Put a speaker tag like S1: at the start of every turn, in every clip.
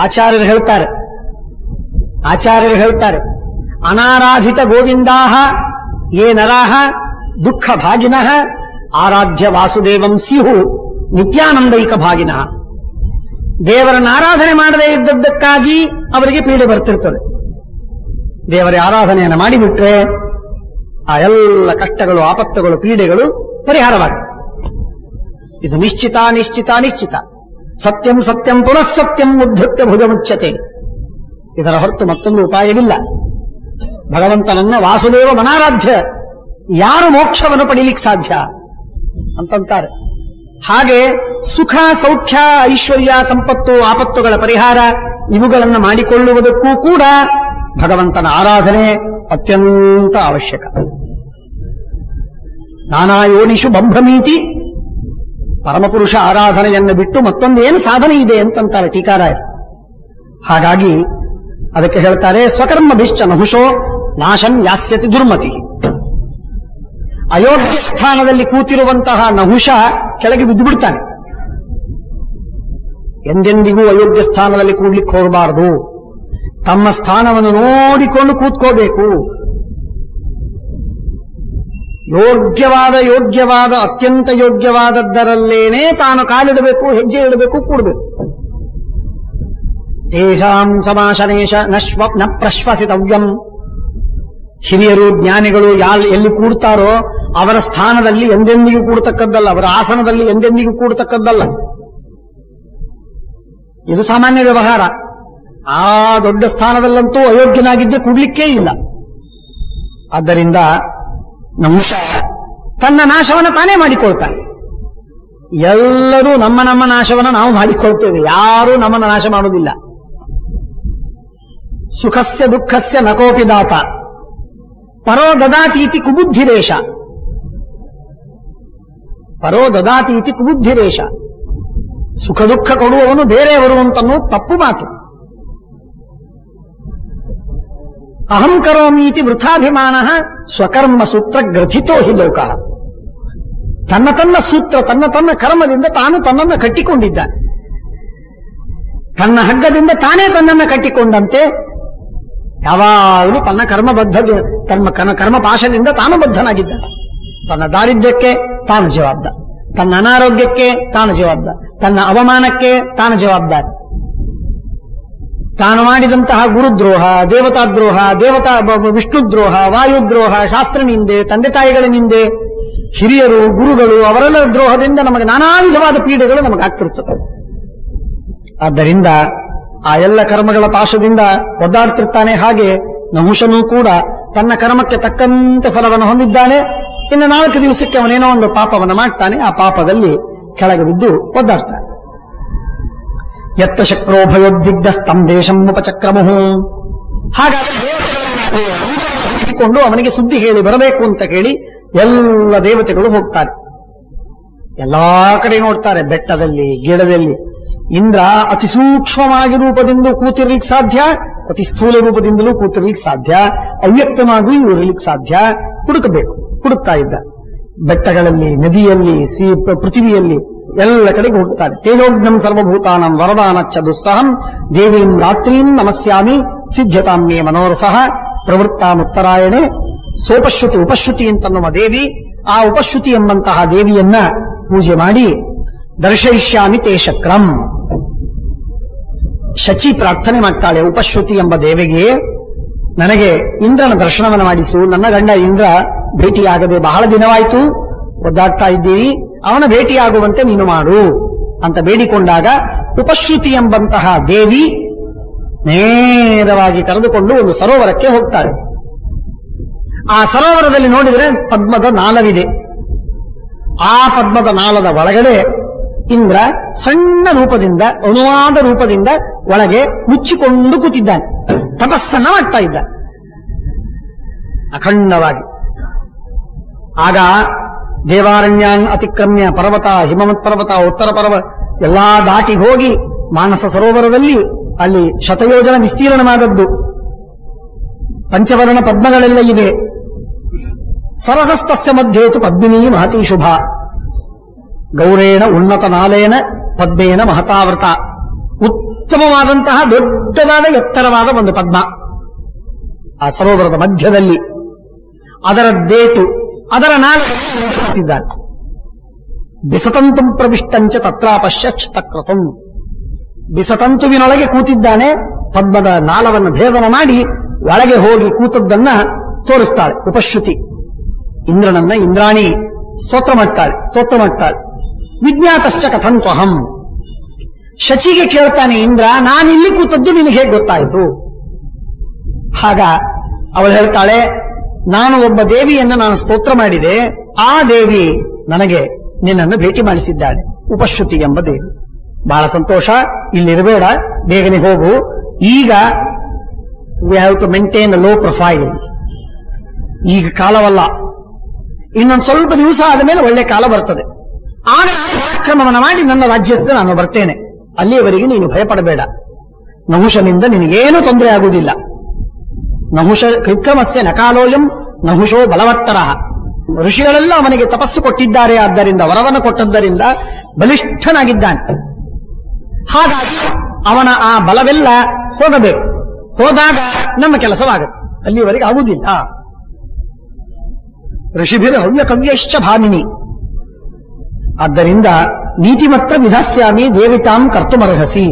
S1: ಆಚಾರ್ಯರು ಹೇಳ್ತಾರೆ ಅನಾರಾಧಿತ ಗೋವಿಂದಾಹ ಯೇ ನರಾಹ ದುಃಖ ಭಾಗಿನಃ ಆರಾಧ್ಯ ವಾಸುದೇವಂ ಸ್ಯುಹು ನಿತ್ಯಾನಂದೈಕ ಭಾಗಿನಃ. ದೇವರನ್ನ ಆರಾಧನೆ ಮಾಡದೇ ಇದ್ದದ್ದಕ್ಕಾಗಿ ಅವರಿಗೆ ಪೀಡೆ ಬರ್ತಿರ್ತದೆ. ದೇವರ ಆರಾಧನೆಯನ್ನು ಮಾಡಿಬಿಟ್ರೆ ಆ ಎಲ್ಲ ಕಷ್ಟಗಳು, ಆಪತ್ತುಗಳು, ಪೀಡೆಗಳು ಪರಿಹಾರವಾಗುತ್ತೆ. ಇದು ನಿಶ್ಚಿತ ನಿಶ್ಚಿತ ನಿಶ್ಚಿತ. ಸತ್ಯಂ ಸತ್ಯಂ ಪುನಃ ಸತ್ಯಂ ಉದ್ಧತ್ಯ ಭುಜಮುಚ್ಯತೆ. ಇದರ ಹೊರತು ಮತ್ತೊಂದು ಉಪಾಯವಿಲ್ಲ. ಭಗವಂತನನ್ನ ವಾಸುದೇವ ಮನಾರಾಧ್ಯ ಯಾರು ಮೋಕ್ಷವನ್ನು ಪಡೀಲಿಕ್ಕೆ ಸಾಧ್ಯ ಅಂತಂತಾರೆ. ಹಾಗೆ ಸುಖ, ಸೌಖ್ಯ, ಐಶ್ವರ್ಯ, ಸಂಪತ್ತು, ಆಪತ್ತುಗಳ ಪರಿಹಾರ ಇವುಗಳನ್ನು ಮಾಡಿಕೊಳ್ಳುವುದಕ್ಕೂ ಕೂಡ ಭಗವಂತನ ಆರಾಧನೆ ಅತ್ಯಂತ ಅವಶ್ಯಕ. ನಾನಾ ಯೋನಿಷು ಬಂಭ್ರಮೀತಿ. ಪರಮಪುರುಷ ಆರಾಧನೆಯನ್ನು ಬಿಟ್ಟು ಮತ್ತೊಂದೇನು ಸಾಧನೆ ಇದೆ ಅಂತಂತಾರೆ ಟೀಕಾರಾಯರು. ಹಾಗಾಗಿ ಅದಕ್ಕೆ ಹೇಳ್ತಾರೆ ಸ್ವಕರ್ಮಭಿಶ್ಚ ನಹುಷೋ ನಾಶಂ ಯಾಸ್ಯತಿ ದುರ್ಮತಿ. ಅಯೋಗ್ಯ ಸ್ಥಾನದಲ್ಲಿ ಕೂತಿರುವಂತಹ ನಹುಷ ಕೆಳಗೆ ಬಿದ್ದು ಬಿಡ್ತಾನೆ. ಎಂದೆಂದಿಗೂ ಅಯೋಗ್ಯ ಸ್ಥಾನದಲ್ಲಿ ಕೂಡ್ಲಿಕ್ಕೆ ಹೋಗಬಾರದು. ತಮ್ಮ ಸ್ಥಾನವನ್ನು ನೋಡಿಕೊಂಡು ಕೂತ್ಕೋಬೇಕು. ಯೋಗ್ಯವಾದ ಅತ್ಯಂತ ಯೋಗ್ಯವಾದದ್ದರಲ್ಲೇನೆ ತಾನು ಕಾಲಿಡಬೇಕು, ಹೆಜ್ಜೆ ಇಡಬೇಕು, ಕೂಡಬೇಕು. ತೇಷಾಂ ಸಮಾಶನೇಶ ನ ಪ್ರಶ್ವಸಿತವ್ಯಂ. ಹಿರಿಯರು, ಜ್ಞಾನಿಗಳು ಎಲ್ಲಿ ಕೂಡ್ತಾರೋ ಅವರ ಸ್ಥಾನದಲ್ಲಿ ಎಂದೆಂದಿಗೂ ಕೂಡತಕ್ಕದ್ದಲ್ಲ, ಅವರ ಆಸನದಲ್ಲಿ ಎಂದೆಂದಿಗೂ ಕೂಡತಕ್ಕದ್ದಲ್ಲ. ಇದು ಸಾಮಾನ್ಯ ವ್ಯವಹಾರ. ಆ ದೊಡ್ಡ ಸ್ಥಾನದಲ್ಲಂತೂ ಅಯೋಗ್ಯನಾಗಿದ್ದರೆ ಕೂಡ್ಲಿಕ್ಕೇ ಇಲ್ಲ. ಆದ್ದರಿಂದ ನಹುಷ ತನ್ನ ನಾಶವನ್ನು ತಾನೇ ಮಾಡಿಕೊಳ್ತಾನೆ. ಎಲ್ಲರೂ ನಮ್ಮ ನಾಶವನ್ನು ನಾವು ಮಾಡಿಕೊಳ್ತೇವೆ, ಯಾರೂ ನಮ್ಮನ್ನು ನಾಶ ಮಾಡುವುದಿಲ್ಲ. ಸುಖಸ್ಯ ದುಃಖಸ್ಯ ನಕೋಪಿ ದಾತ ಪರೋ ದದಾತೀತಿ ಕುಬುದ್ಧಿರೇಶ. ಪರೋ ದದಾತೀತಿ ಕುಬುದ್ಧಿರೇಶ. ಸುಖ ದುಃಖ ಕೊಡುವವನು ಬೇರೆಯವರು ಅಂತನ್ನೋ ತಪ್ಪು ಮಾತು. ಅಹಂ ಕರೋಮೀತಿ ವೃಥಾಭಿಮಾನ ಸ್ವಕರ್ಮ ಸೂತ್ರ ಗ್ರಥಿತೋ ಹಿ ಲೋಕ. ತನ್ನ ಸೂತ್ರ, ತನ್ನ ಕರ್ಮದಿಂದ ತಾನು ತನ್ನನ್ನು ಕಟ್ಟಿಕೊಂಡಿದ್ದಾನೆ. ತನ್ನ ಹಗ್ಗದಿಂದ ತಾನೇ ತನ್ನನ್ನು ಕಟ್ಟಿಕೊಂಡಂತೆ ಯಾವಾಗಲೂ ತನ್ನ ಕರ್ಮ ಪಾಶದಿಂದ ತಾನು ಬದ್ಧನಾಗಿದ್ದಾನೆ. ತನ್ನ ದಾರಿದ್ರ್ಯಕ್ಕೆ ತಾನು ಜವಾಬ್ದಾರ, ತನ್ನ ಅನಾರೋಗ್ಯಕ್ಕೆ ತಾನು ಜವಾಬ್ದಾರ, ತನ್ನ ಅವಮಾನಕ್ಕೆ ತಾನು ಜವಾಬ್ದಾರಿ. ತಾನು ಮಾಡಿದಂತಹ ಗುರುದ್ರೋಹ, ದೇವತಾದ್ರೋಹ, ವಿಷ್ಣುದ್ರೋಹ, ವಾಯುದ್ರೋಹ, ಶಾಸ್ತ್ರ ನಿಂದೆ, ತಂದೆ ತಾಯಿಗಳ ನಿಂದೆ, ಹಿರಿಯರು, ಗುರುಗಳು ಅವರೆಲ್ಲರ ದ್ರೋಹದಿಂದ ನಮಗೆ ನಾನಾ ವಿಧವಾದ ಪೀಡೆಗಳು ನಮಗಾಗ್ತಿರ್ತವೆ. ಆದ್ದರಿಂದ ಆ ಎಲ್ಲ ಕರ್ಮಗಳ ಪಾಶದಿಂದ ಒದ್ದಾಡ್ತಿರ್ತಾನೆ. ಹಾಗೆ ನಹುಷನೂ ಕೂಡ ತನ್ನ ಕರ್ಮಕ್ಕೆ ತಕ್ಕಂತೆ ಫಲವನ್ನು ಹೊಂದಿದ್ದಾನೆ. ಇನ್ನು 4 ದಿವಸಕ್ಕೆ ಅವನೇನೋ ಒಂದು ಪಾಪವನ್ನು ಮಾಡ್ತಾನೆ. ಆ ಪಾಪದಲ್ಲಿ ಕೆಳಗೆ ಬಿದ್ದು ಒದ್ದಾಡ್ತಾನೆ. ಯತ್ತ ಶಕ್ರೋಭಯೋದ್ವಿಗ್ಧಸ್ತಂ ದೇಶಂ ಉಪಚಕ್ರಮುಹು. ಹಾಗಾದರೆ ದೇವತೆಗಳನ್ನು ಅವನಿಗೆ ಸುದ್ದಿ ಹೇಳಿ ಬರಬೇಕು ಅಂತ ಕೇಳಿ ಎಲ್ಲ ದೇವತೆಗಳು ಹೋಗ್ತಾರೆ. ಎಲ್ಲಾ ಕಡೆ ನೋಡ್ತಾರೆ. ಬೆಟ್ಟದಲ್ಲಿ, ಗಿಡದಲ್ಲಿ. ಇಂದ್ರ ಅತಿ ಸೂಕ್ಷ್ಮವಾಗಿ ರೂಪದಿಂದ ಕೂತಿರ್ಲಿಕ್ಕೆ ಸಾಧ್ಯ, ಅತಿ ಸ್ಥೂಲ ರೂಪದಿಂದಲೂ ಕೂತಿರ್ಲಿಕ್ಕೆ ಸಾಧ್ಯ, ಅವ್ಯಕ್ತನಾಗಿಯೂ ಇರಲಿಕ್ಕೆ ಸಾಧ್ಯ. ಹುಡುಕ್ತಾ ಇದ್ದ. ಬೆಟ್ಟಗಳಲ್ಲಿ, ನದಿಯಲ್ಲಿ, ಪೃಥ್ವಿಯಲ್ಲಿ ಎಲ್ಲ ಕಡೆಗೆ ಹುಡುಕ್ತಾರೆ. ತೇಜೋಗ್ನಂ ಸರ್ವಭೂತಾನಂ ವರದಾನಚ್ಚ ದುಸ್ಸಹಂ ದೇವೀಂ ರಾತ್ರೀಂ ನಮಸ್ಯಾಮಿ ಸಿದ್ಧತಾಮ್ಯೇ ಮನೋರಸಃ ಪ್ರವೃತ್ತಾನುತ್ತರಾಯಣೆ. ಸೋಪಶ್ರುತಿ, ಉಪಶ್ರುತಿ ಅಂತನ್ನುವ ದೇವಿ, ಆ ಉಪಶ್ರುತಿ ಎಂಬಂತಹ ದೇವಿಯನ್ನ ಪೂಜೆ ಮಾಡಿ ದರ್ಶಯಿಷ್ಯಾಮಿ ತೇ ಶಕ್ರಂ. ಶಚಿ ಪ್ರಾರ್ಥನೆ ಮಾಡ್ತಾಳೆ ಉಪಶ್ರುತಿ ಎಂಬ ದೇವಿಗೆ, ನನಗೆ ಇಂದ್ರನ ದರ್ಶನವನ್ನು ಮಾಡಿಸು. ನನ್ನ ಗಂಡ ಇಂದ್ರ ಭೇಟಿಯಾಗದೆ ಬಹಳ ದಿನವಾಯಿತು, ಒದ್ದಾಡ್ತಾ ಇದ್ದೀವಿ, ಅವನ ಭೇಟಿಯಾಗುವಂತೆ ನೀನು ಮಾಡು ಅಂತ ಬೇಡಿಕೊಂಡಾಗ ಉಪಶ್ರುತಿ ಎಂಬಂತಹ ದೇವಿ ನೇರವಾಗಿ ಕರೆದುಕೊಂಡು ಒಂದು ಸರೋವರಕ್ಕೆ ಹೋಗ್ತಾಳೆ. ಆ ಸರೋವರದಲ್ಲಿ ನೋಡಿದರೆ ಪದ್ಮದ ನಾಲವಿದೆ. ಆ ಪದ್ಮದ ನಾಲದ ಒಳಗಡೆ ಇಂದ್ರ ಸಣ್ಣ ರೂಪದಿಂದ, ಅಣುವಾದ ರೂಪದಿಂದ ಒಳಗೆ ಮುಚ್ಚಿಕೊಂಡು ಕೂತಿದ್ದಾನೆ. ತಪಸ್ಸನ್ನ ಮಾಡ್ತಾ ಇದ್ದ ಅಖಂಡವಾಗಿ. ಆಗ ದೇವಾರಣ್ಯಾನ್ ಅತಿಕ್ರಮ್ಯ ಪರ್ವತ, ಹಿಮವತ್ ಪರ್ವತ, ಉತ್ತರ ಪರ್ವತ ಎಲ್ಲಾ ದಾಟಿ ಹೋಗಿ ಮಾನಸ ಸರೋವರದಲ್ಲಿ, ಅಲ್ಲಿ ಶತಯೋಜನ ವಿಸ್ತೀರ್ಣವಾದದ್ದು, ಪಂಚವರ್ಣ ಪದ್ಮಗಳೆಲ್ಲ ಇವೆ. ಸರಸಸ್ತಸ್ಯ ಮಧ್ಯೇತು ಪದ್ಮಿನೀ ಮಹತಿ ಶುಭ ಗೌರೇಣ ಉನ್ನತ ನಾಲೇನ ಪದ್ಮೇನ ಮಹತಾವೃತ. ಉತ್ತಮವಾದಂತಹ ದೊಡ್ಡದಾದ ಎತ್ತರವಾದ ಒಂದು ಪದ್ಮ ಆ ಸರೋವರದ ಮಧ್ಯದಲ್ಲಿ, ಅದರ ದೇಟು, ಅದರ ನಾಳದಲ್ಲಿ ಬಿಸತಂತು ಪ್ರವಿಷ್ಟಂಚ ತತ್ರಾಪಶ್ಯ ಕ್ಷತಕ್ರತಂ. ಬಿಸತಂತುವಿನೊಳಗೆ ಕೂತಿದ್ದಾನೆ, ಪದ್ಮದ ನಾಳವನ್ನು ಭೇದನ ಮಾಡಿ ಒಳಗೆ ಹೋಗಿ ಕೂತದ್ದನ್ನ ತೋರಿಸ್ತಾಳೆ ಉಪಶ್ರುತಿ. ಇಂದ್ರನನ್ನ ಇಂದ್ರಾಣಿ ಸ್ತೋತ್ರ ಮಾಡ್ತಾಳೆ. ವಿಜ್ಞಾತಶ್ಚ ಕಥಂತ್ವಹಂ. ಶಚಿಗೆ ಕೇಳ್ತಾನೆ ಇಂದ್ರ, ನಾನಿಲ್ಲಿ ಕೂತದ್ದು ನಿನಗೆ ಹೇಗೆ ಗೊತ್ತಾಯಿತು? ಆಗ ಅವಳು ಹೇಳ್ತಾಳೆ, ನಾನು ಒಬ್ಬ ದೇವಿಯನ್ನು ನಾನು ಸ್ತೋತ್ರ ಮಾಡಿದೆ, ಆ ದೇವಿ ನನಗೆ ನಿನ್ನನ್ನು ಭೇಟಿ ಮಾಡಿಸಿದ್ದಾಳೆ, ಉಪಶ್ರುತಿ ಎಂಬ ದೇವಿ. ಬಹಳ ಸಂತೋಷ, ಇಲ್ಲಿರಬೇಡ, ಬೇಗನೆ ಹೋಗು. ಈಗ we have to maintain a low profile. ಈಗ ಕಾಲವಲ್ಲ, ಇನ್ನೊಂದು ಸ್ವಲ್ಪ ದಿವಸ ಆದ ಮೇಲೆ ಒಳ್ಳೆ ಕಾಲ ಬರ್ತದೆ. ಆಗ ಪರಾಕ್ರಮವನ್ನು ಮಾಡಿ ನನ್ನ ರಾಜ್ಯಕ್ಕೆ ನಾನು ಬರ್ತೇನೆ. ಅಲ್ಲಿಯವರೆಗೆ ನೀನು ಭಯಪಡಬೇಡ. ನಹುಷನಿಂದ ನಿನಗೇನೂ ತೊಂದರೆ ಆಗುವುದಿಲ್ಲ. ನಹುಷ ವಿಕ್ರಮಸ್ಯ ನಕಾಲೋಯಂ ನಹುಷೋ ಬಲವತ್ತರ. ಋಷಿಗಳೆಲ್ಲ ಅವನಿಗೆ ತಪಸ್ಸು ಕೊಟ್ಟಿದ್ದಾರೆ, ಆದ್ದರಿಂದ ವರವನ್ನು ಕೊಟ್ಟದ್ದರಿಂದ ಬಲಿಷ್ಠನಾಗಿದ್ದಾನೆ. ಹಾಗಾಗಿ ಅವನ ಆ ಬಲವೆಲ್ಲ ಹೋಗಬೇಕು. ಹೋದಾಗ ನಮ್ಮ ಕೆಲಸವಾಗುತ್ತೆ, ಅಲ್ಲಿಯವರೆಗೆ ಆಗುವುದಿಲ್ಲ. ಋಷಿಭಿರ ಹವ್ಯ ಕವ್ಯಶ್ಚ ಭಾಮಿನಿ. ಆದ್ದರಿಂದ ನೀತಿಮತ್ರ ವಿಧಾಸ್ಯಾಮಿ ದೇವಿತಾಂ ಕರ್ತುಮರ್ಹಸಿ.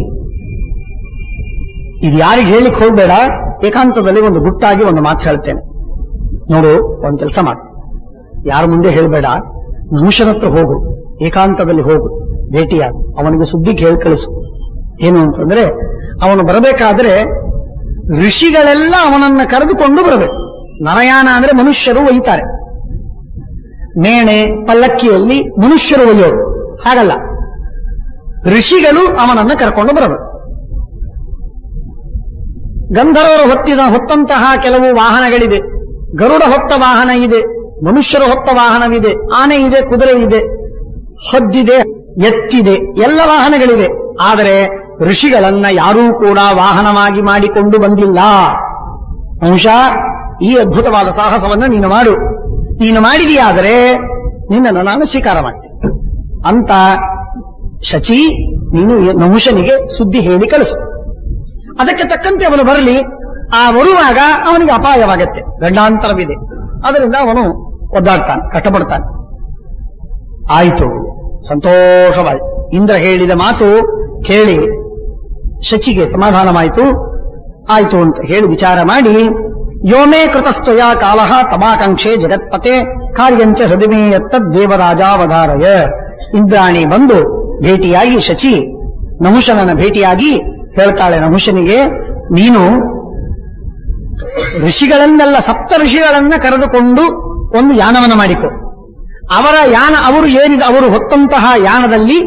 S1: ಇದು ಯಾರಿಗೆ ಹೇಳಿಕ್ ಹೋಗ್ಬೇಡ, ಏಕಾಂತದಲ್ಲಿ ಒಂದು ಗುಟ್ಟಾಗಿ ಒಂದು ಮಾತು ಹೇಳ್ತೇನೆ ನೋಡು. ಒಂದು ಕೆಲಸ ಮಾಡು, ಯಾರ ಮುಂದೆ ಹೇಳಬೇಡ, ನಹುಷನ ಹತ್ರ ಹೋಗು, ಏಕಾಂತದಲ್ಲಿ ಹೋಗು, ಭೇಟಿಯಾಗು, ಅವನಿಗೆ ಸುದ್ದಿ ಕೇಳಿ ಕಳಿಸು. ಏನು ಅಂತಂದ್ರೆ, ಅವನು ಬರಬೇಕಾದ್ರೆ ಋಷಿಗಳೆಲ್ಲ ಅವನನ್ನ ಕರೆದುಕೊಂಡು ಬರಬೇಕು. ನರಯಾನ ಅಂದ್ರೆ ಮನುಷ್ಯರು ಒಯ್ತಾರೆ, ಮೇಣೆ ಪಲ್ಲಕ್ಕಿಯಲ್ಲಿ ಮನುಷ್ಯರು ಒಯ್ಯೋರು, ಹಾಗಲ್ಲ, ಋಷಿಗಳು ಅವನನ್ನು ಕರ್ಕೊಂಡು ಬರಬೇಕು. ಗಂಧರ್ವರು ಹೊತ್ತಂತಹ ಕೆಲವು ವಾಹನಗಳಿದೆ, ಗರುಡ ಹೊತ್ತ ವಾಹನ ಇದೆ, ಮನುಷ್ಯರು ಹೊತ್ತ ವಾಹನವಿದೆ, ಆನೆ ಇದೆ, ಕುದುರೆ ಇದೆ, ಹದ್ದಿದೆ, ಎತ್ತಿದೆ, ಎಲ್ಲ ವಾಹನಗಳಿವೆ. ಆದರೆ ಋಷಿಗಳನ್ನ ಯಾರೂ ಕೂಡ ವಾಹನವಾಗಿ ಮಾಡಿಕೊಂಡು ಬಂದಿಲ್ಲ. ಬಹುಶಃ ಈ ಅದ್ಭುತವಾದ ಸಾಹಸವನ್ನು ನೀನು ಮಾಡು. ನೀನು ಮಾಡಿದೆಯಾದರೆ ನಿನ್ನನ್ನು ನಾನು ಸ್ವೀಕಾರ ಮಾಡ್ತೇನೆ ಅಂತ ಶಚಿ ನೀನು ನಹುಷನಿಗೆ ಸುದ್ದಿ ಹೇಳಿ ಕಳಿಸು. ಅದಕ್ಕೆ ತಕ್ಕಂತೆ ಅವನು ಬರಲಿ. ಆ ಬರುವಾಗ ಅವನಿಗೆ ಅಪಾಯವಾಗತ್ತೆ, ಗಂಡಾಂತರವಿದೆ, ಅದರಿಂದ ಅವನು ಒದ್ದಾಡ್ತಾನೆ, ಕಷ್ಟಪಡ್ತಾನೆ. ಆಯಿತು, ಸಂತೋಷವಾಯಿತು. ಇಂದ್ರ ಹೇಳಿದ ಮಾತು ಕೇಳಿ ಶಚಿಗೆ ಸಮಾಧಾನವಾಯಿತು. ಆಯಿತು ಅಂತ ಹೇಳಿ ವಿಚಾರ ಮಾಡಿ, ಯೋಮೇ ಕೃತಸ್ತ್ವಯ ಕಾಲಃ ತಮಾಕಾಂಕ್ಷೆ ಜಗತ್ಪತೆ ಕಾರ್ಯಂಚ ಹೃದಯತ್ತ ದೇವರಾಜಾವಧಾರಯ. ಇಂದ್ರಾಣಿ ಬಂದು ಭೇಟಿಯಾಗಿ, ಶಚಿ ನಹುಷನನ್ನ ಭೇಟಿಯಾಗಿ ಹೇಳ್ತಾಳೆ ನಹುಷನಿಗೆ, ನೀನು ಋಷಿಗಳನ್ನೆಲ್ಲ, ಸಪ್ತ ಋಷಿಗಳನ್ನ ಕರೆದುಕೊಂಡು ಒಂದು ಯಾನವನ್ನು ಮಾಡಿಕೊ. ಅವರ ಯಾನ, ಅವರು ಹೊತ್ತಂತಹ ಯಾನದಲ್ಲಿ,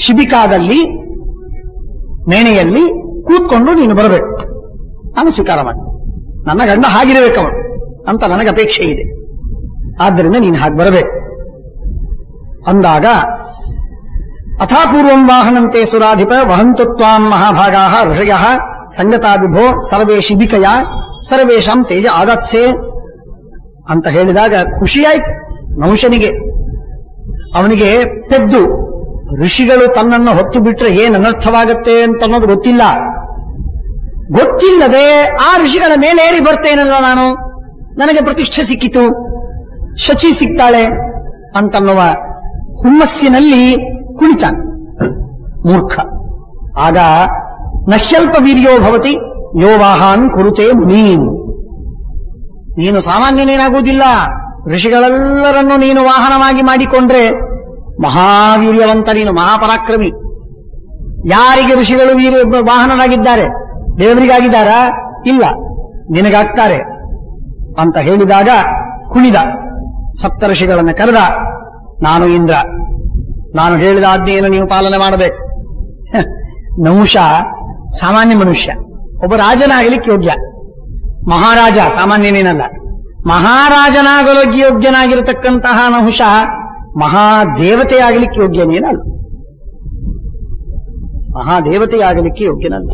S1: ಶಿಬಿಕಾದಲ್ಲಿ, ಮೇಣೆಯಲ್ಲಿ ಕೂತ್ಕೊಂಡು ನೀನು ಬರಬೇಕು. ನಾನು ಸ್ವೀಕಾರ ಮಾಡ್ತೇನೆ. ನನ್ನ ಗಂಡ ಹಾಗಿರಬೇಕವನು ಅಂತ ನನಗೆ ಅಪೇಕ್ಷೆ ಇದೆ. ಆದ್ದರಿಂದ ನೀನು ಹಾಗೆ ಬರಬೇಕು ಅಂದಾಗ, ಅಥಾಪೂರ್ವಂ ವಾಹನಂತೆ ಸುರಾಧಿಪ ವಹಂತು ತ್ವಾಂ ಮಹಾಭಾಗಾ ಋಷಯ ಸಂಗತಾ ವಿಭೋ ಸರ್ವೇ ಶಿಬಿಕಯ ಸರ್ವೇಶಾಂ ತೇಜ ಆದತ್ಸೆ ಅಂತ ಹೇಳಿದಾಗ ಖುಷಿಯಾಯ್ತು ನಹುಷನಿಗೆ. ಅವನಿಗೆ ಪೆದ್ದು ಋಷಿಗಳು ತನ್ನನ್ನು ಹೊತ್ತು ಬಿಟ್ರೆ ಏನು ಅನರ್ಥವಾಗತ್ತೆ ಅಂತ ಅನ್ನೋದು ಗೊತ್ತಿಲ್ಲದೆ ಆ ಋಷಿಗಳ ಮೇಲೆ ಏರಿ ಬರ್ತೇನಲ್ಲ ನಾನು, ನನಗೆ ಪ್ರತಿಷ್ಠೆ ಸಿಕ್ಕಿತು, ಶಚಿ ಸಿಗ್ತಾಳೆ ಅಂತನ್ನುವ ಹುಮ್ಮಸ್ಸಿನಲ್ಲಿ ಕುಳಿತಾನೆ ಮೂರ್ಖ. ಆಗ ನಹ್ಯಲ್ಪ ವೀರ್ಯೋ ಭವತಿ ಯೋ ವಾಹಾನ್ ಕುರುತೆ ಮುನೀನ್. ನೀನು ಸಾಮಾನ್ಯನೇನಾಗುವುದಿಲ್ಲ. ಋಷಿಗಳೆಲ್ಲರನ್ನು ನೀನು ವಾಹನವಾಗಿ ಮಾಡಿಕೊಂಡ್ರೆ ಮಹಾವೀರ್ಯವಂತ, ನೀನು ಮಹಾಪರಾಕ್ರಮಿ. ಯಾರಿಗೆ ಋಷಿಗಳು ವಾಹನರಾಗಿದ್ದಾರೆ? ದೇವರಿಗಾಗಿದ್ದಾರಾ? ಇಲ್ಲ, ನಿನಗಾಗ್ತಾರೆ ಅಂತ ಹೇಳಿದಾಗ ಕುಣಿದ. ಸಪ್ತಋಷಿಗಳನ್ನು ಕರೆದ, ನಾನು ಇಂದ್ರ, ನಾನು ಹೇಳಿದ ಆಜ್ಞೆಯನ್ನು ನೀವು ಪಾಲನೆ ಮಾಡಬೇಕು. ನಹುಷ ಸಾಮಾನ್ಯ ಮನುಷ್ಯ, ಒಬ್ಬ ರಾಜನಾಗಲಿಕ್ಕೆ ಯೋಗ್ಯ. ಮಹಾರಾಜ ಸಾಮಾನ್ಯನೇನಲ್ಲ. ಮಹಾರಾಜನಾಗಲು ಯೋಗ್ಯನಾಗಿರತಕ್ಕಂತಹ ನಹುಷ ಮಹಾದೇವತೆಯಾಗಲಿಕ್ಕೆ ಯೋಗ್ಯನೇನಲ್ಲ. ಮಹಾದೇವತೆಯಾಗಲಿಕ್ಕೆ ಯೋಗ್ಯನಲ್ಲ.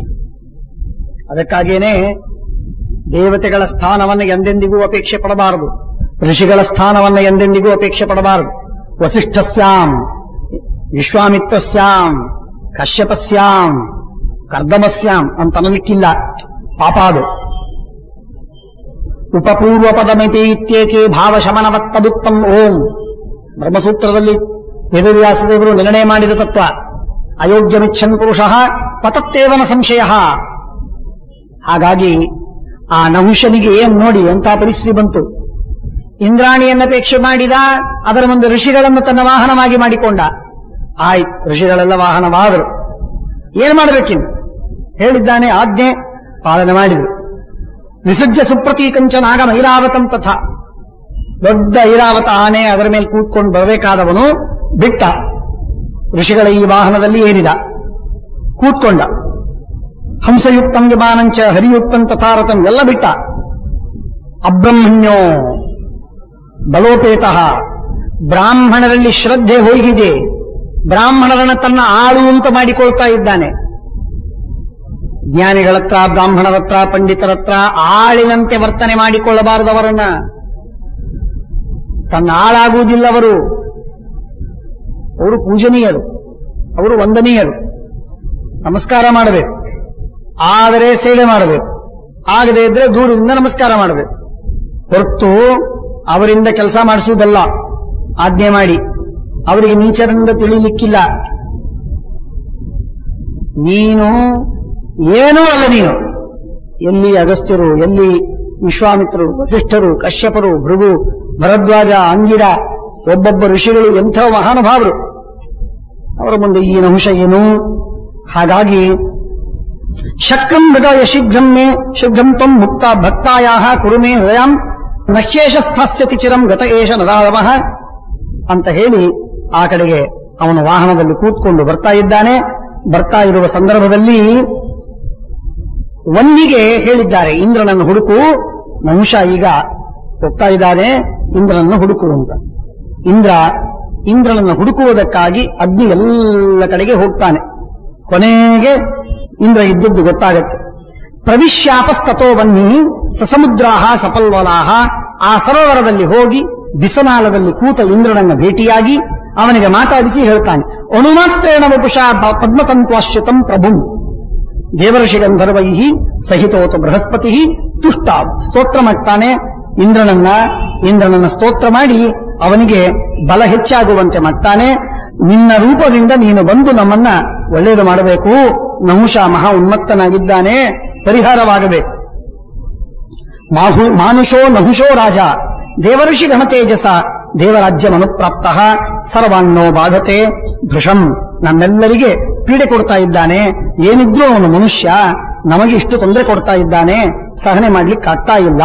S1: ಅದಕ್ಕಾಗೇನೆ ದೇವತೆಗಳ ಸ್ಥಾನವನ್ನು ಎಂದೆಂದಿಗೂ ಅಪೇಕ್ಷೆ ಪಡಬಾರದು, ಋಷಿಗಳ ಸ್ಥಾನವನ್ನು ಎಂದೆಂದಿಗೂ ಅಪೇಕ್ಷೆ ಪಡಬಾರದು. ವಸಿಷ್ಠಸ್ಯಾಂ, ವಿಶ್ವಾಮಿತ್ರಸ್ಯಾಂ, ಕಶ್ಯಪಸ್ಯಾಂ ಕರ್ದಮಸ್ಯಾಂ ಅಂತ ಅನ್ನಲಿಕ್ಕಿಲ್ಲ, ಪಾಪ ಅದು. ಉಪಪೂರ್ವ ಪದಮಿತಿ ಇತ್ಯೇಕೆ ಭಾವಶಮನವತ್ತದುತ್ತಂ ಓಂ. ಬ್ರಹ್ಮಸೂತ್ರದಲ್ಲಿ ವೇದವ್ಯಾಸದೇವರು ನಿರ್ಣಯ ಮಾಡಿದ ತತ್ವ. ಅಯೋಗ್ಯಮಿಚ್ಛನ್ ಪುರುಷಃ ಪತತ್ತೇವನ ಸಂಶಯ. ಹಾಗಾಗಿ ಆ ನಹುಷನಿಗೆ ಏನ್ ನೋಡಿ ಅಂತ ಪರಿಸ್ಥಿತಿ ಬಂತು. ಇಂದ್ರಾಣಿಯನ್ನಪೇಕ್ಷೆ ಮಾಡಿದ, ಅದರ ಮುಂದೆ ಋಷಿಗಳನ್ನು ತನ್ನ ವಾಹನವಾಗಿ ಮಾಡಿಕೊಂಡ. ಆಯ್ತು, ಋಷಿಗಳೆಲ್ಲ ವಾಹನವಾದರು. ಏನ್ ಮಾಡಬೇಕಿನ್ನು ಹೇಳಿದ್ದಾನೆ, ಆಜ್ಞೆ ಪಾಲನೆ ಮಾಡಿದ್ರು. ವಿಸರ್ಜ್ಯ ಸುಪ್ರತೀಕಂಚ ನಾಗಮ ಐರಾವತಂ ತಥಾ. ದೊಡ್ಡ ಐರಾವತ ಆನೆ ಅದರ ಮೇಲೆ ಕೂತ್ಕೊಂಡು ಬರಬೇಕಾದವನು ಬಿಟ್ಟ, ಋಷಿಗಳ ಈ ವಾಹನದಲ್ಲಿ ಏರಿದ, ಕೂತ್ಕೊಂಡ. ಹಂಸಯುಕ್ತಂ ವಿಮಾನಂಚ ಹರಿಯುಕ್ತಂ ತಥಾರಥಂ ಎಲ್ಲ ಬಿಟ್ಟ. ಅಬ್ರಹ್ಮಣ್ಯೋ ಬಲೋಪೇತಃ. ಬ್ರಾಹ್ಮಣರಲ್ಲಿ ಶ್ರದ್ಧೆ ಹೋಗಿದೆ, ಬ್ರಾಹ್ಮಣರನ್ನ ತನ್ನ ಆಳು ಅಂತ ಮಾಡಿಕೊಳ್ತಾ ಇದ್ದಾನೆ. ಜ್ಞಾನಿಗಳತ್ರ, ಬ್ರಾಹ್ಮಣರತ್ರ, ಪಂಡಿತರತ್ರ ಆಳಿನಂತೆ ವರ್ತನೆ ಮಾಡಿಕೊಳ್ಳಬಾರದವರನ್ನ. ತನ್ನ ಆಳಾಗುವುದಿಲ್ಲ. ಅವರು ಪೂಜನೀಯರು, ಅವರು ವಂದನೀಯರು, ನಮಸ್ಕಾರ ಮಾಡಬೇಕು. ಆದರೆ ಸೇವೆ ಮಾಡಬೇಕು, ಆಗದೇ ಇದ್ರೆ ದೂರದಿಂದ ನಮಸ್ಕಾರ ಮಾಡಬೇಕು. ಹೊರತು ಅವರಿಂದ ಕೆಲಸ ಮಾಡಿಸುವುದಲ್ಲ. ಆಜ್ಞೆ ಮಾಡಿ ಅವರಿಗೆ ನೀಚರಿಂದ ತಿಳಿಲಿಕ್ಕಿಲ್ಲ. ನೀನು ಏನೂ ಅಲ್ಲ. ನೀನು ಎಲ್ಲಿ ಅಗಸ್ತ್ಯರು, ಎಲ್ಲಿ ವಿಶ್ವಾಮಿತ್ರರು, ವಸಿಷ್ಠರು, ಕಶ್ಯಪರು, ಭೃಗು, ಭರದ್ವಾಜ, ಅಂಗಿರ, ಒಬ್ಬೊಬ್ಬ ಋಷಿಗಳು ಎಂಥ ಮಹಾನುಭಾವರು. ಅವರ ಮುಂದೆ ಈ ನಹುಷ ಏನು? ಹಾಗಾಗಿ ಶಕ್ರಂ ಮೃಗಾಯ ಶೀಘ್ರಂ ಮೇ ಶೀಘ್ರಂ ತ್ವಂ ಮುಕ್ತ ಭಕ್ತಾಯಾಹ ಕುರುಮೇ ಹೃದಯಂ ನಹ್ಯೇಷ ಸ್ಥಾಸ್ಯತಿ ಚಿರಂ ಗತ ಏಷ ನರಾಧಮಃ ಅಂತ ಹೇಳಿ ಆ ಕಡೆಗೆ ಅವನ ವಾಹನದಲ್ಲಿ ಕೂತ್ಕೊಂಡು ಬರ್ತಾ ಇದ್ದಾನೆ. ಬರ್ತಾ ಇರುವ ಸಂದರ್ಭದಲ್ಲಿ ವನ್ನಿಗೆ ಹೇಳಿದ್ದಾರೆ, ಇಂದ್ರನನ್ನು ಹುಡುಕು. ನಹುಷ ಈಗ ಹೋಗ್ತಾ ಇದ್ದಾನೆ, ಇಂದ್ರನನ್ನು ಹುಡುಕು ಅಂತ. ಇಂದ್ರನನ್ನು ಹುಡುಕುವುದಕ್ಕಾಗಿ ಅಗ್ನಿ ಎಲ್ಲ ಕಡೆಗೆ ಹೋಗ್ತಾನೆ. ಕೊನೆಗೆ ಇಂದ್ರ ಇದ್ದದ್ದು ಗೊತ್ತಾಗತ್ತೆ. ಪ್ರವಿಶ್ಯಾಪಸ್ತತೋ ವನ್ನಿ ಸಸಮುದ್ರಾಹ ಸಪಲ್ವಲಾಹ. ಆ ಸರೋವರದಲ್ಲಿ ಹೋಗಿ ಬಿಸನಾಲದಲ್ಲಿ ಕೂತ ಇಂದ್ರನನ್ನು ಭೇಟಿಯಾಗಿ ಅವನಿಗೆ ಮಾತಾಡಿಸಿ ಹೇಳ್ತಾನೆ, ಅಣುಮಾತ್ರೇಣ ವಪುಷ ಪದ್ಮತಂತ್ವಾಶ್ಚಿತಂ ಪ್ರಭುಂ ದೇವರ್ಷಿ ಗಂಧರ್ವೈ ಸಹಿತೋತು ಬೃಹಸ್ಪತಿ ತುಷ್ಟ. ಸ್ತೋತ್ರ ಮಾಡ್ತಾನೆ ಇಂದ್ರನನ್ನ ಸ್ತೋತ್ರ ಮಾಡಿ ಅವನಿಗೆ ಬಲ ಹೆಚ್ಚಾಗುವಂತೆ ಮಾಡ್ತಾನೆ. ನಿನ್ನ ರೂಪದಿಂದ ನೀನು ಬಂದು ನಮ್ಮನ್ನ ಒಳ್ಳೆಯದು ಮಾಡಬೇಕು. ನಹುಷ ಮಹಾ ಉನ್ಮತ್ತನಾಗಿದ್ದಾನೆ, ಪರಿಹಾರವಾಗಬೇಕು. ಮಾನುಷೋ ನಹುಷೋ ರಾಜ ದೇವಋಷಿ ಗಣತೇಜಸ ದೇವರಾಜ್ಯಮನುಪ್ರಾಪ್ತ ಸರ್ವಾನ್ನೋ ಬಾಧತೆ ಭೃಶಂ. ನಮ್ಮೆಲ್ಲರಿಗೆ ಪೀಡೆ ಕೊಡ್ತಾ ಇದ್ದಾನೆ. ಏನಿದ್ರೂ ಅವನು ಮನುಷ್ಯ, ನಮಗೆ ಇಷ್ಟು ತೊಂದರೆ ಕೊಡ್ತಾ ಇದ್ದಾನೆ, ಸಹನೆ ಮಾಡ್ಲಿಕ್ಕಾಗ್ತಾ ಇಲ್ಲ.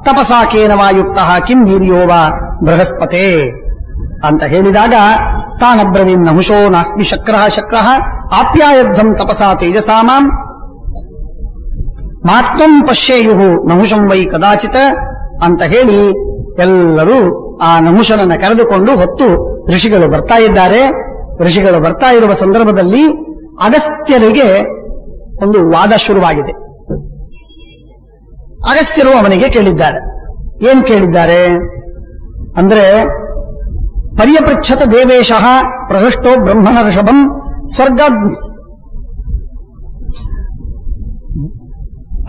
S1: ತಪಸಾಕೇನ ವಾಯುಕ್ತ ಕಿಂ ವೀರ್ಯೋವ ಬೃಹಸ್ಪತೆ ಅಂತ ಹೇಳಿದಾಗ ತಾನಬ್ರವೀನ್ ನಹುಷೋ ನಾಸ್ಮಿ ಶಕ್ರಃ ಆಪ್ಯಾಯಬ್ಧಂ ತಪಸಾ ತೇಜಸಾ ಮಾಂ ಮಾತ್ವಂ ಪಶ್ಯೇಯು ನಹುಷಂ ವೈ ಕದಾಚಿತ ಅಂತ ಹೇಳಿ ಎಲ್ಲರೂ ಆ ನಹುಷನನ್ನ ಕರೆದುಕೊಂಡು ಹೊತ್ತು ಋಷಿಗಳು ಬರ್ತಾ ಇದ್ದಾರೆ. ಋಷಿಗಳು ಬರ್ತಾ ಇರುವ ಸಂದರ್ಭದಲ್ಲಿ ಅಗಸ್ತ್ಯರಿಗೆ ಒಂದು ವಾದ ಶುರುವಾಗಿದೆ. ಅಗಸ್ತ್ಯರು ಅವನಿಗೆ ಕೇಳಿದ್ದಾರೆ. ಏನ್ ಕೇಳಿದ್ದಾರೆ ಅಂದ್ರೆ, ಪರ್ಯಪೃಚ್ಛತ ದೇವೇಶಃ ಪ್ರಹೃಷ್ಟೋ ಬ್ರಹ್ಮಣ ಋಷಭಂ ಸ್ವರ್ಗ.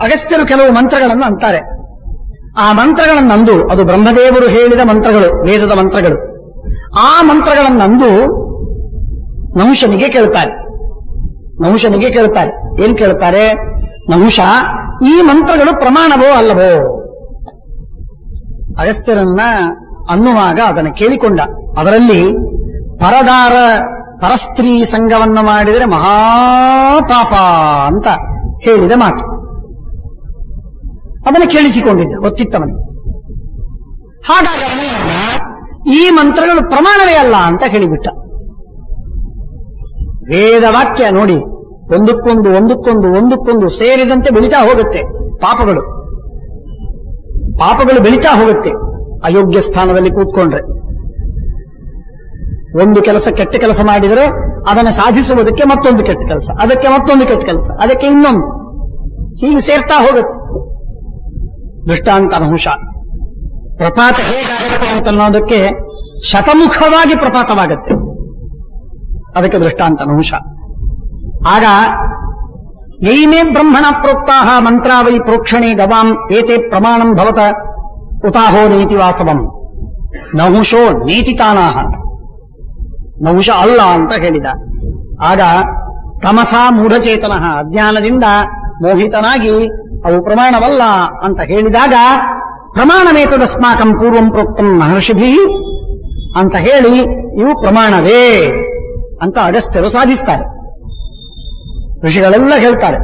S1: ಅಗಸ್ತ್ಯರು ಕೆಲವು ಮಂತ್ರಗಳನ್ನು ಅಂತಾರೆ. ಆ ಮಂತ್ರಗಳನ್ನಂದು, ಅದು ಬ್ರಹ್ಮದೇವರು ಹೇಳಿದ ಮಂತ್ರಗಳು, ವೇದದ ಮಂತ್ರಗಳು. ಆ ಮಂತ್ರಗಳನ್ನಂದು ನಹುಷನಿಗೆ ಕೇಳ್ತಾರೆ. ಏನ್ ಕೇಳ್ತಾರೆ? ನಹುಷ, ಈ ಮಂತ್ರಗಳು ಪ್ರಮಾಣವೋ ಅಲ್ಲವೋ? ಅಗಸ್ತ್ಯರನ್ನ ಅನ್ನುವಾಗ ಅದನ್ನು ಕೇಳಿಕೊಂಡ. ಅದರಲ್ಲಿ ಪರಸ್ತ್ರೀ ಸಂಘವನ್ನು ಮಾಡಿದರೆ ಮಹಾಪಾಪ ಅಂತ ಹೇಳಿದ ಮಾತು. ಅದನ್ನು ಕೇಳಿಸಿಕೊಂಡಿದ್ದ, ಗೊತ್ತಿತ್ತವನಿಗೆ. ಹಾಗಾಗಿ ಈ ಮಂತ್ರಗಳು ಪ್ರಮಾಣವೇ ಅಲ್ಲ ಅಂತ ಹೇಳಿಬಿಟ್ಟ. ವೇದವಾಕ್ಯ ನೋಡಿ, ಒಂದಕ್ಕೊಂದು ಸೇರಿದಂತೆ ಬೆಳೀತಾ ಹೋಗುತ್ತೆ. ಪಾಪಗಳು ಬೆಳೀತಾ ಹೋಗುತ್ತೆ. ಅಯೋಗ್ಯ ಸ್ಥಾನದಲ್ಲಿ ಕೂತ್ಕೊಂಡ್ರೆ, ಒಂದು ಕೆಲಸ ಕೆಟ್ಟ ಕೆಲಸ ಮಾಡಿದರೆ ಅದನ್ನು ಸಾಧಿಸುವುದಕ್ಕೆ ಮತ್ತೊಂದು ಕೆಟ್ಟ ಕೆಲಸ, ಅದಕ್ಕೆ ಮತ್ತೊಂದು ಕೆಟ್ಟ ಕೆಲಸ, ಅದಕ್ಕೆ ಇನ್ನೊಂದು, ಹೀಗೆ ಸೇರ್ತಾ ಹೋಗುತ್ತೆ. ದೃಷ್ಟಾಂತ ನಹುಷ. ಪ್ರಪಾತ ಹೇಗಾಗತ್ತೆ ಅಂತನ್ನೋದಕ್ಕೆ ಶತಮುಖವಾಗಿ ಪ್ರಪಾತವಾಗತ್ತೆ. ಅದಕ್ಕೆ ದೃಷ್ಟಾಂತ ನಹುಷ. ಆಗ ಯೈಮೇ ಬ್ರಹ್ಮಣ ಪ್ರೋಕ್ತಾಹ ಮಂತ್ರ ವೈ ಪ್ರೋಕ್ಷಣೆ ಗವಾಂ ಏತೆ ಪ್ರಮಾಣಂ ಭವತ ಉತಾಹೋ ನೀತಿ ವಾಸವಂ ನಹುಷೋ ನೀತಿತಾನಾಹ. ನಹುಷ ಅಲ್ಲ ಅಂತ ಹೇಳಿದ. ಆಗ ತಮಸಾ ಮೂಢಚೇತನ, ಅಜ್ಞಾನದಿಂದ ಮೋಹಿತನಾಗಿ ಅವು ಪ್ರಮಾಣವಲ್ಲ ಅಂತ ಹೇಳಿದಾಗ ಪ್ರಮಾಣಮೇತದಸ್ಮಾಕಂ ಪೂರ್ವಂ ಪ್ರೋಕ್ತಂ ಮಹರ್ಷಿಭಿ ಅಂತ ಹೇಳಿ ಇವು ಪ್ರಮಾಣವೇ ಅಂತ ಅಗಸ್ತ್ಯರು ಸಾಧಿಸ್ತಾರೆ. ಋಷಿಗಳೆಲ್ಲ ಹೇಳ್ತಾರೆ.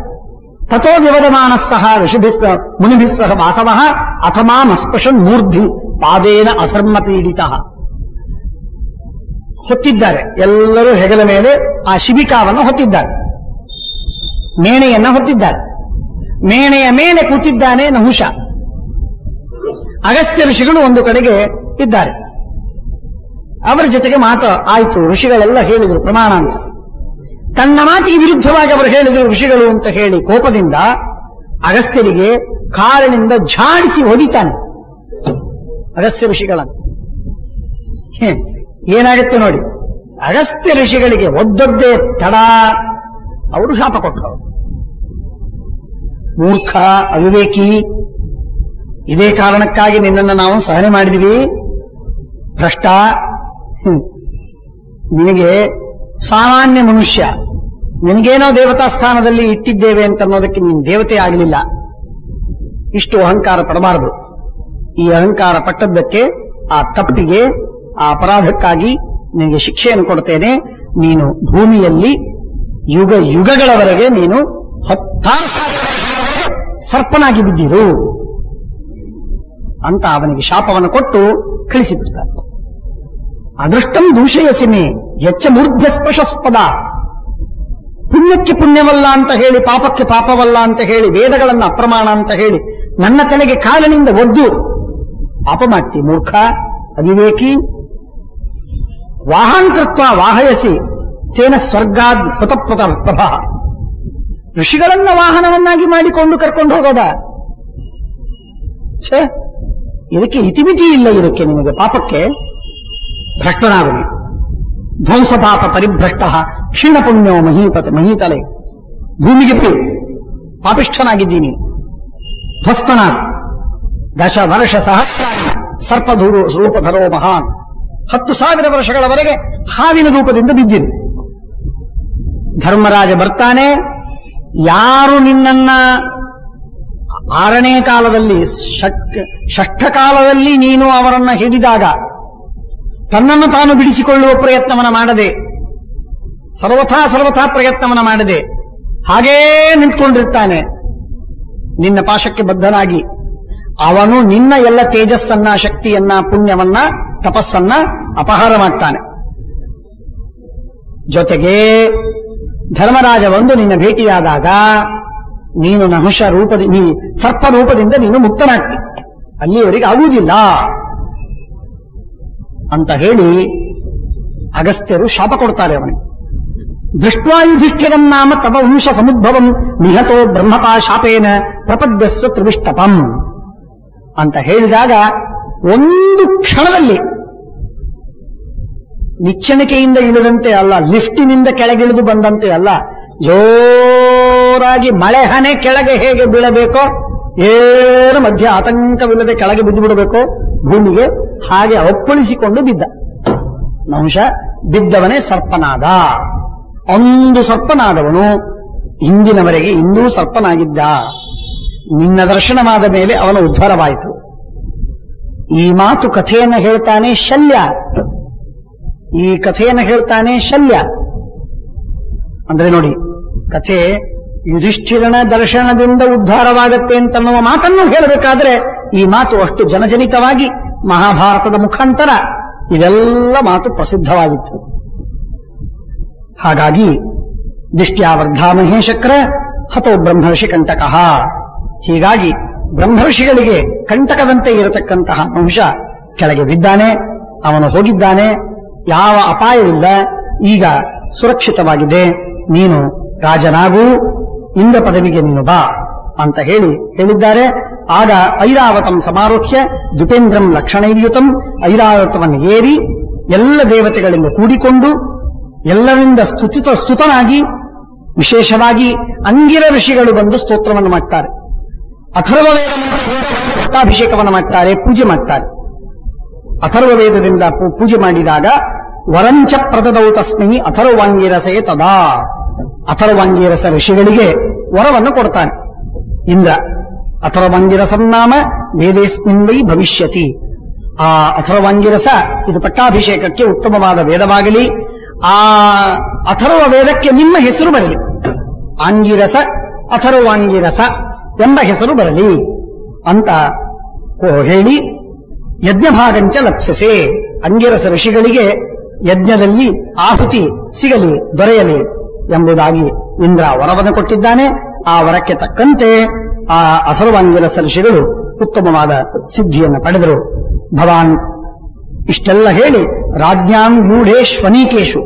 S1: ತಥೋ ವ್ಯವದಮಾನಸ್ಸಹ ಋಷಿಭಿಸ್ಸಹ ಮುನಿಭಿಸ್ಸಹ ವಾಸವಃ ಅಥಮಾಮಸ್ಪೃಶನ್ ಮೂರ್ಧಿ ಪಾದೇನ ಅಧರ್ಮ ಪೀಡಿತ. ಹೊತ್ತಿದ್ದಾರೆ, ಎಲ್ಲರೂ ಹೆಗಲ ಮೇಲೆ ಆ ಶಿಬಿಕಾವನ್ನು ಹೊತ್ತಿದ್ದಾರೆ, ಮೇಣೆಯನ್ನ ಹೊತ್ತಿದ್ದಾರೆ. ಮೇಣೆಯ ಮೇಲೆ ಕೂತಿದ್ದಾನೆ ನಹುಷ. ಅಗಸ್ತ್ಯ ಋಷಿಗಳು ಒಂದು ಕಡೆಗೆ ಇದ್ದಾರೆ. ಅವರ ಜೊತೆಗೆ ಮಾತು ಆಯಿತು. ಋಷಿಗಳೆಲ್ಲ ಹೇಳಿದರು ಪ್ರಮಾಣ ಅಂತ. ತನ್ನ ಮಾತಿಗೆ ವಿರುದ್ಧವಾಗಿ ಅವರು ಹೇಳಿದರು ಋಷಿಗಳು ಅಂತ ಹೇಳಿ ಕೋಪದಿಂದ ಅಗಸ್ತ್ಯರಿಗೆ ಕಾಲಿನಿಂದ ಝಾಡಿಸಿ ಹೊಡಿತಾನೆ ಅಗಸ್ತ್ಯ ಋಷಿಗಳನ್ನು. ಏನಾಗುತ್ತೆ ನೋಡಿ. ಅಗಸ್ತ್ಯ ಋಷಿಗಳಿಗೆ ಒದ್ದೊದ್ದೇ ತಡ, ಅವರು ಶಾಪ ಕೊಟ್ಟರು. ಮೂರ್ಖ, ಅವಿವೇಕಿ, ಇದೇ ಕಾರಣಕ್ಕಾಗಿ ನಿನ್ನನ್ನು ನಾವು ಸಹನೆ ಮಾಡಿದ್ವಿ. ಭ್ರಷ್ಟ, ನಿನಗೆ ಸಾಮಾನ್ಯ ಮನುಷ್ಯ, ನಿನಗೇನೋ ದೇವತಾ ಸ್ಥಾನದಲ್ಲಿ ಇಟ್ಟಿದ್ದೇವೆ ಅಂತ ಅನ್ನೋದಕ್ಕೆ ನೀನು ದೇವತೆ ಆಗಲಿಲ್ಲ. ಇಷ್ಟು ಅಹಂಕಾರ ಪಡಬಾರದು. ಈ ಅಹಂಕಾರ ಪಟ್ಟದ್ದಕ್ಕೆ, ಆ ತಪ್ಪಿಗೆ, ಆ ಅಪರಾಧಕ್ಕಾಗಿ ನಿನಗೆ ಶಿಕ್ಷೆಯನ್ನು ಕೊಡ್ತೇನೆ. ನೀನು ಭೂಮಿಯಲ್ಲಿ ಯುಗ ಯುಗಗಳವರೆಗೆ ನೀನು 10,000 ಸರ್ಪನಾಗಿ ಬಿದ್ದಿರು ಅಂತ ಅವನಿಗೆ ಶಾಪವನ್ನು ಕೊಟ್ಟು ಕಳಿಸಿಬಿಡ್ತಾರೆ. ಅದೃಷ್ಟಂ ದೂಷಯಸಿಮೆ ಯಚ್ಚ ಮೂರ್ಧ್ಯ ಸ್ಪೃಶಸ್ಪದ. ಪುಣ್ಯಕ್ಕೆ ಪುಣ್ಯವಲ್ಲ ಅಂತ ಹೇಳಿ, ಪಾಪಕ್ಕೆ ಪಾಪವಲ್ಲ ಅಂತ ಹೇಳಿ, ವೇದಗಳನ್ನು ಅಪ್ರಮಾಣ ಅಂತ ಹೇಳಿ ನನ್ನ ತಲೆಗೆ ಕಾಲಿನಿಂದ ಒದ್ದು ಪಾಪ ಮಾಡ್ತಿ ಮೂರ್ಖ, ಅವಿವೇಕಿ. ವಾಹಾಂಕೃತ್ವ ವಾಹಯಸಿ ತೇನ ಸ್ವರ್ಗಾದ್ ಪೃತಪ್ರತ ಪ್ರಭ. ಋಷಿಗಳನ್ನ ವಾಹನವನ್ನಾಗಿ ಮಾಡಿಕೊಂಡು ಕರ್ಕೊಂಡು ಹೋಗೋದ? ಛೇ, ಇದಕ್ಕೆ ಇತಿಮಿತಿ ಇಲ್ಲ. ಇದಕ್ಕೆ ನಿಮಗೆ ಪಾಪಕ್ಕೆ ಭ್ರಷ್ಟನಾಗಲಿ. ಧ್ವಂಸ ಪಾಪ ಪರಿಭ್ರಷ್ಟ ಕ್ಷೀಣ ಪುಣ್ಯೋ ಮಹೀತಲೆ. ಭೂಮಿಗೆ ಪಾಪಿಷ್ಠನಾಗಿದ್ದೀನಿ, ಧ್ವಸ್ತನಾಗ. 10 ವರ್ಷ ಸಹಸ್ರ ಸರ್ಪಧೂರು ರೂಪಧರೋ ಮಹಾನ್. 10,000 ವರ್ಷಗಳವರೆಗೆ ಹಾವಿನ ರೂಪದಿಂದ ಬಿದ್ದಿರು. ಧರ್ಮರಾಜ ಬರ್ತಾನೆ. ಯಾರು ನಿನ್ನನ್ನ 6ನೇ ಕಾಲದಲ್ಲಿ, ಷಷ್ಠ ಕಾಲದಲ್ಲಿ ನೀನು ಅವರನ್ನ ಹಿಡಿದಾಗ ತನ್ನನ್ನು ತಾನು ಬಿಡಿಸಿಕೊಳ್ಳುವ ಪ್ರಯತ್ನವನ್ನ ಮಾಡದೆ, ಸರ್ವಥಾ ಪ್ರಯತ್ನವನ್ನ ಮಾಡದೆ ಹಾಗೇ ನಿಂತ್ಕೊಂಡಿರ್ತಾನೆ ನಿನ್ನ ಪಾಶಕ್ಕೆ ಬದ್ಧನಾಗಿ. ಅವನು ನಿನ್ನ ಎಲ್ಲ ತೇಜಸ್ಸನ್ನ, ಶಕ್ತಿಯನ್ನ, ಪುಣ್ಯವನ್ನ, ತಪಸ್ಸನ್ನ ಅಪಹಾರ ಮಾಡ್ತಾನೆ. ಜೊತೆಗೆ ಧರ್ಮರಾಜ ಬಂದು ನಿನ್ನ ಭೇಟಿಯಾದಾಗ ನೀನು ನಹುಷ ರೂಪದಿಂದ, ಸರ್ಪ ರೂಪದಿಂದ ನೀನು ಮುಕ್ತನಾಗ್ತಿ. ಅಲ್ಲಿಯವರೆಗೆ ಆಗುವುದಿಲ್ಲ ಅಂತ ಹೇಳಿ ಅಗಸ್ತ್ಯರು ಶಾಪ ಕೊಡ್ತಾರೆ ಅವನಿಗೆ. ದೃಷ್ಟ್ವಾ ಯುಧಿಷ್ಠಿರಂ ನಾಮ ತವ ವಂಶ ಸಮುದ್ಭವಂ ನಿಹತೋ ಬ್ರಹ್ಮಪಾ ಶಾಪೇನ ಪ್ರಪದ್ಯಸ್ವ ತ್ರಿವಿಷ್ಟಪಂ ಅಂತ ಹೇಳಿದಾಗ ಒಂದು ಕ್ಷಣದಲ್ಲಿ ನಿಚ್ಚಣಿಕೆಯಿಂದ ಇಳಿದಂತೆ ಅಲ್ಲ, ಲಿಫ್ಟಿನಿಂದ ಕೆಳಗಿಳಿದು ಬಂದಂತೆ ಅಲ್ಲ, ಜೋರಾಗಿ ಮಳೆ ಹನೆ ಕೆಳಗೆ ಹೇಗೆ ಬೀಳಬೇಕೋ, ಏನು ಮಧ್ಯ ಆತಂಕವಿಲ್ಲದೆ ಕೆಳಗೆ ಬಿದ್ದು ಬಿಡಬೇಕೋ ಭೂಮಿಗೆ, ಹಾಗೆ ಅಪ್ಪಳಿಸಿಕೊಂಡು ಬಿದ್ದ. ನಹುಷ ಬಿದ್ದವನೇ ಸರ್ಪನಾದ. ಒಂದು ಸರ್ಪನಾದವನು ಇಂದಿನವರೆಗೆ ಇನ್ನೂ ಸರ್ಪನಾಗಿದ್ದ. ನಿನ್ನ ದರ್ಶನವಾದ ಮೇಲೆ ಅವನ ಉದ್ಧಾರವಾಯಿತು. ಈ ಮಾತು ಕಥೆಯನ್ನು ಹೇಳ್ತಾನೆ ಶಲ್ಯ. ಈ ಕಥೆಯನ್ನು ಹೇಳ್ತಾನೆ ಶಲ್ಯ. ಅಂದ್ರೆ ನೋಡಿ, ಕಥೆ ಯುಧಿಷ್ಠಿರನ ದರ್ಶನದಿಂದ ಉದ್ಧಾರವಾಗತ್ತೆ ಅಂತನ್ನುವ ಮಾತನ್ನು ಹೇಳಬೇಕಾದ್ರೆ ಈ ಮಾತು ಅಷ್ಟು ಜನಜನಿತವಾಗಿ ಮಹಾಭಾರತದ ಮುಖಾಂತರ ಇದೆಲ್ಲ ಮಾತು ಪ್ರಸಿದ್ಧವಾಗಿತ್ತು. ಹಾಗಾಗಿ ದಿಷ್ಟ್ಯಾವರ್ಧಾಮಹೇ ಶಕ್ರ ಹತೋ ಬ್ರಹ್ಮರ್ಷಿ ಕಂಟಕಃ. ಹೀಗಾಗಿ ಬ್ರಹ್ಮರ್ಷಿಗಳಿಗೆ ಕಂಟಕದಂತೆ ಇರತಕ್ಕಂತಹ ಅಂಶ ಕೆಳಗೆ ಬಿದ್ದಾನೆ. ಅವನು ಹೋಗಿದ್ದಾನೆ, ಯಾವ ಅಪಾಯವಿಲ್ಲ, ಈಗ ಸುರಕ್ಷಿತವಾಗಿದೆ. ನೀನು ರಾಜನಾಗೂ, ಇಂದ್ರ ಪದವಿಗೆ ನೀನು ಬಾ ಅಂತ ಹೇಳಿದ್ದಾರೆ. ಆಗ ಐರಾವತಂ ಸಮಾರೋಹ್ಯ ದ್ವಿಪೇಂದ್ರಂ ಲಕ್ಷಣೈರ್ಯುತಂ, ಐರಾವತವನ್ನು ಏರಿ ಎಲ್ಲ ದೇವತೆಗಳಿಂದ ಕೂಡಿಕೊಂಡು ಎಲ್ಲರಿಂದ ಸ್ತುತನಾಗಿ ವಿಶೇಷವಾಗಿ ಅಂಗಿರ ಋಷಿಗಳು ಬಂದು ಸ್ತೋತ್ರವನ್ನು ಮಾಡ್ತಾರೆ. ಅಥರ್ವ ವೇದದಿಂದ ಪಟ್ಟಾಭಿಷೇಕವನ್ನು ಮಾಡ್ತಾರೆ, ಪೂಜೆ ಮಾಡ್ತಾರೆ. ಅಥರ್ವ ವೇದದಿಂದ ಪೂಜೆ ಮಾಡಿದಾಗ ವರಂಚ ಪ್ರದದೌ ತಸ್ಮೈ ಅಥರ್ವಾಂಗಿರಸೇ ತದಾ, ಅಥರ್ವಾಂಗಿರಸ ಋಷಿಗಳಿಗೆ ವರವನ್ನು ಕೊಡ್ತಾನೆ ಇಂದ್ರ. ಅಥರ್ವಾಂಗಿರಸಂ ನಾಮ ವೇದೇಸ್ಮಿನ್ ವೈ ಭವಿಷ್ಯತಿ. ಆ ಅಥರ್ವಾಂಗಿರಸ ಇದು ಪಟ್ಟಾಭಿಷೇಕಕ್ಕೆ ಉತ್ತಮವಾದ ವೇದವಾಗಲಿ, ಆ ಅಥರ್ವ ವೇದಕ್ಕೆ ನಿಮ್ಮ ಹೆಸರು ಬರಲಿ. ಆಂಗಿರಸ ಅಥರ್ವಾಂಗಿರಸ ಎಂಬ ಹೆಸರು ಬರಲಿ ಅಂತ ಹೇಳಿ ಯಜ್ಞಭಾಗಂಚ ಲಪ್ಸಸೆ, ಅಂಗಿರಸ ಋಷಿಗಳಿಗೆ ಯಜ್ಞದಲ್ಲಿ ಆಹುತಿ ಸಿಗಲಿ, ದೊರೆಯಲಿ ಎಂಬುದಾಗಿ ಇಂದ್ರ ವರವನ್ನು ಕೊಟ್ಟಿದ್ದಾನೆ. ಆ ವರಕ್ಕೆ ತಕ್ಕಂತೆ ಆ ಅಥರ್ವಾಂಗಿರಸ ಋಷಿಗಳು ಉತ್ತಮವಾದ ಸಿದ್ಧಿಯನ್ನು ಪಡೆದರು. ಭವಾನ್ ಇಷ್ಟೆಲ್ಲ ಹೇಳಿ ರಾಜ್ಞಾಂ ಯೂಢೇಶ್ವನೀಕೇಶು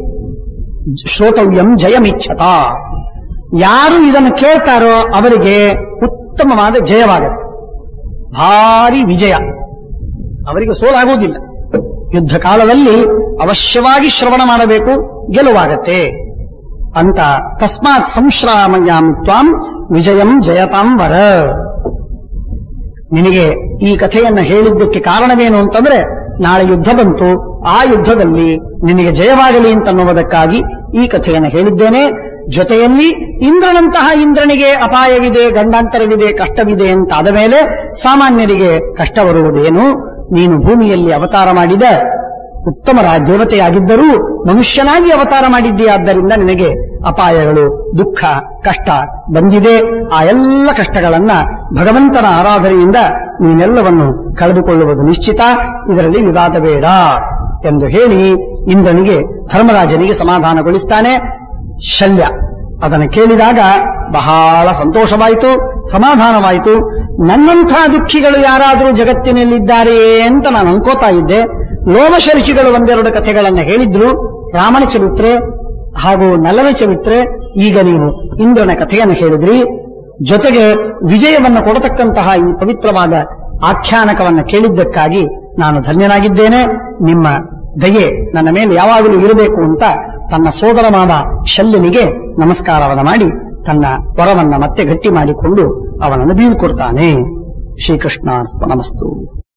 S1: ಶ್ರೋತವ್ಯಂ ಜಯಮಿಚ್ಛತ, ಯಾರು ಇದನ್ನು ಕೇಳ್ತಾರೋ ಅವರಿಗೆ ಉತ್ತಮವಾದ ಜಯವಾಗುತ್ತೆ, ಭಾರಿ ವಿಜಯ, ಅವರಿಗೆ ಸೋಲಾಗುವುದಿಲ್ಲ. ಯುದ್ಧ ಕಾಲದಲ್ಲಿ ಅವಶ್ಯವಾಗಿ ಶ್ರವಣ ಮಾಡಬೇಕು, ಗೆಲುವಾಗತ್ತೆ ಅಂತ. ತಸ್ಮಾತ್ ಸಂಶ್ರಾಮಯಾಂ ತ್ವಾಂ ವಿಜಯಂ ಜಯತಾಂ ವರ. ನಿನಗೆ ಈ ಕಥೆಯನ್ನ ಹೇಳಿದ್ದಕ್ಕೆ ಕಾರಣವೇನು ಅಂತಂದ್ರೆ, ನಾಳೆ ಯುದ್ಧ ಬಂತು, ಆ ಯುದ್ಧದಲ್ಲಿ ನಿನಗೆ ಜಯವಾಗಲಿ ಅಂತನ್ನುವುದಕ್ಕಾಗಿ ಈ ಕಥೆಯನ್ನು ಹೇಳಿದ್ದೇನೆ. ಜೊತೆಯಲ್ಲಿ ಇಂದ್ರನಂತಹ ಇಂದ್ರನಿಗೆ ಅಪಾಯವಿದೆ, ಗಂಡಾಂತರವಿದೆ, ಕಷ್ಟವಿದೆ ಅಂತಾದ ಮೇಲೆ ಸಾಮಾನ್ಯರಿಗೆ ಕಷ್ಟ ಬರುವುದೇನು? ನೀನು ಭೂಮಿಯಲ್ಲಿ ಅವತಾರ ಮಾಡಿದ ಉತ್ತಮ ದೇವತೆಯಾಗಿದ್ದರೂ ಮನುಷ್ಯನಾಗಿ ಅವತಾರ ಮಾಡಿದ್ದೀಯಾದ್ದರಿಂದ ನಿನಗೆ ಅಪಾಯಗಳು, ದುಃಖ, ಕಷ್ಟ ಬಂದಿದೆ. ಆ ಎಲ್ಲ ಕಷ್ಟಗಳನ್ನ ಭಗವಂತನ ಆರಾಧನೆಯಿಂದ ನೀನೆಲ್ಲವನ್ನು ಕಳೆದುಕೊಳ್ಳುವುದು ನಿಶ್ಚಿತ, ಇದರಲ್ಲಿ ವಿವಾದ ಬೇಡ ಎಂದು ಹೇಳಿ ಇಂದ್ರನಿಗೆ, ಧರ್ಮರಾಜನಿಗೆ ಸಮಾಧಾನಗೊಳಿಸ್ತಾನೆ. ಶಲ್ಯ ಅದನ್ನು ಕೇಳಿದಾಗ ಬಹಳ ಸಂತೋಷವಾಯಿತು, ಸಮಾಧಾನವಾಯಿತು. ನನ್ನಂಥ ದುಃಖಿಗಳು ಯಾರಾದರೂ ಜಗತ್ತಿನಲ್ಲಿದ್ದಾರೆಯೇ ಅಂತ ನಾನು ಅನ್ಕೋತಾ ಇದ್ದೆ. ಲೋಮಶ ಋಷಿಗಳು ಒಂದೆರಡು ಕಥೆಗಳನ್ನು ಹೇಳಿದ್ರು, ರಾಮನ ಚರಿತ್ರೆ ಹಾಗೂ ನಲನ ಚರಿತ್ರೆ. ಈಗ ನೀವು ಇಂದ್ರನ ಕಥೆಯನ್ನು ಹೇಳಿದ್ರಿ, ಜೊತೆಗೆ ವಿಜಯವನ್ನು ಕೊಡತಕ್ಕಂತಹ ಈ ಪವಿತ್ರವಾದ ಆಖ್ಯಾನಕವನ್ನು ಕೇಳಿದ್ದಕ್ಕಾಗಿ ನಾನು ಧನ್ಯನಾಗಿದ್ದೇನೆ. ನಿಮ್ಮ ದಯೆ ನನ್ನ ಮೇಲೆ ಯಾವಾಗಲೂ ಇರಬೇಕು ಅಂತ ತನ್ನ ಸೋದರ ಮಾವ ಶಲ್ಯನಿಗೆ ನಮಸ್ಕಾರವನ್ನು ಮಾಡಿ ತನ್ನ ವರವನ್ನ ಮತ್ತೆ ಗಟ್ಟಿ ಮಾಡಿಕೊಂಡು ಅವನನ್ನು ಬೀಳ್ಕೊಡ್ತಾನೆ. ಶ್ರೀಕೃಷ್ಣಾರ್ಪಣಮಸ್ತು.